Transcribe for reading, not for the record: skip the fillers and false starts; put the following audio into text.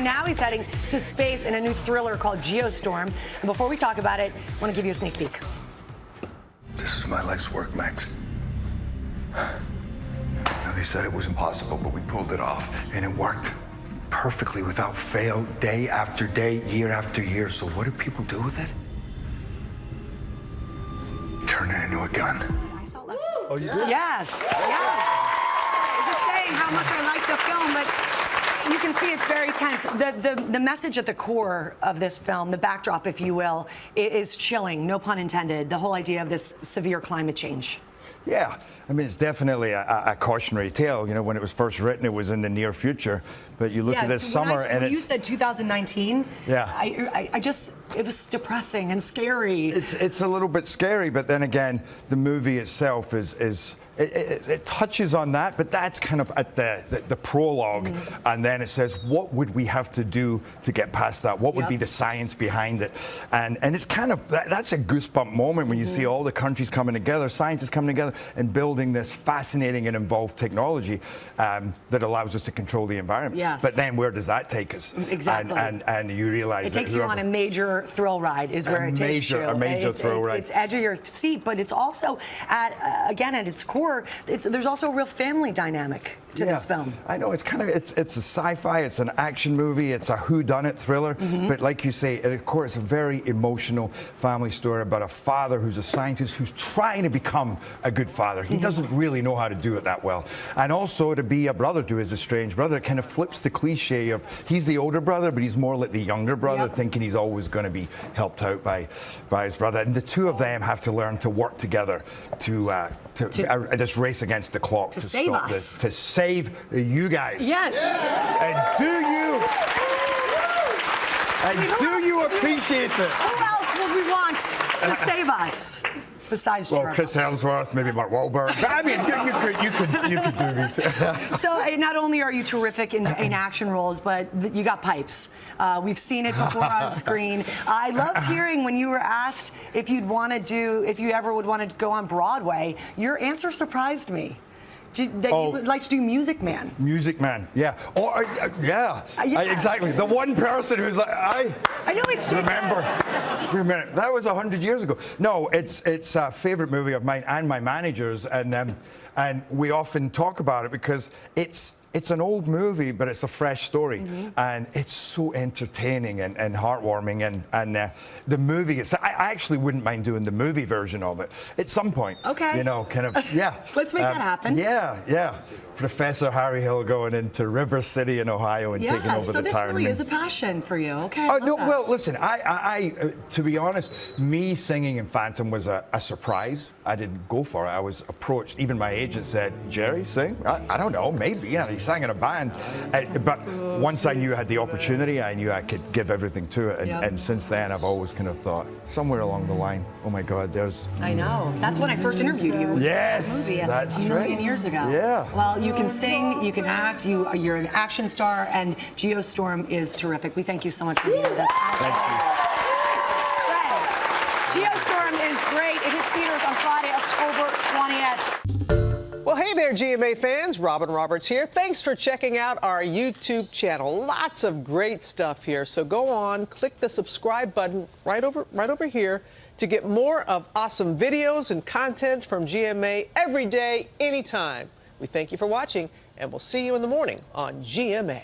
now he's heading to space in a new thriller called Geostorm. And before we talk about it, I want to give you a sneak peek. This is my life's work, Max. Now, they said it was impossible, but we pulled it off, and it worked perfectly without fail, day after day, year after year. So what do people do with it? Turn it into a gun. I saw last. Oh, you did? Yes, yes. I'm just saying how much I like the film, but you can see it's very tense. The message at the core of this film, the backdrop, if you will, is chilling, no pun intended, the whole idea of this severe climate change. Yeah, I mean, it's definitely a cautionary tale. You know, when it was first written, it was in the near future. But you look at this summer, and you said 2019. Yeah, I just, it was depressing and scary. It's a little bit scary, but then again, the movie itself it touches on that, but that's kind of at the prologue, and then it says, what would we have to do to get past that? What would be the science behind it? And it's kind of, that's a goosebump moment when you see all the countries coming together, scientists coming together, and building this fascinating and involved technology that allows us to control the environment. Yes. But then where does that take us? Exactly. And you realize it takes you on a major thrill ride, is where it takes you. A major thrill ride. It's edge of your seat, but it's also, again, at its core, there's also a real family dynamic to this film. I know, it's kind of, it's a sci-fi, it's an action movie, it's a whodunit thriller, but like you say, of course, it's a very emotional family story about a father who's a scientist who's trying to become a good father. He doesn't really know how to do it that well. And also to be a brother to his estranged brother, it kind of flips the cliche of he's the older brother, but he's more like the younger brother, thinking he's always going to be helped out by his brother. And the two of them have to learn to work together to this race against the clock to save stop us. this, to save you guys. Yes. And do you appreciate it? Who else would we want to save us besides Gerard? Chris Hemsworth, maybe Mark Wahlberg. But I mean, you could do me too. So not only are you terrific in action roles, but you got pipes. We've seen it before on screen. I loved hearing when you were asked if you ever would want to go on Broadway. Your answer surprised me. You would like to do Music Man. Music Man, yeah. Exactly. The one person who's like, I know it's remember. That was 100 years ago. No, it's a favorite movie of mine and my manager's, and we often talk about it because it's an old movie, but it's a fresh story, and it's so entertaining and heartwarming. And the movie, I actually wouldn't mind doing the movie version of it at some point. Okay. You know, kind of, yeah. Let's make that happen. Yeah. Professor Harry Hill going into River City in Ohio and taking over the tire. So this really is a passion for you. Okay. No, well, listen, I to be honest, me singing in Phantom was a surprise. I didn't go for it. I was approached. Even my agent said, "Jerry, sing?" I don't know, maybe. Yeah, he sang in a band. But once I knew I had the opportunity, I knew I could give everything to it. And since then, I've always kind of thought, somewhere along the line, oh my God, there's. I know. That's when I first interviewed you. Yes, movie that's a million years ago. Yeah. Well, you can sing, you can act, you're an action star, and Geostorm is terrific. We thank you so much for being with us. Thank you. Geostorm is great. It hits theaters on Friday, October 20th. Well, hey there, GMA fans. Robin Roberts here. Thanks for checking out our YouTube channel. Lots of great stuff here. So go on, click the subscribe button right over here to get more of awesome videos and content from GMA every day, anytime. We thank you for watching, and we'll see you in the morning on GMA.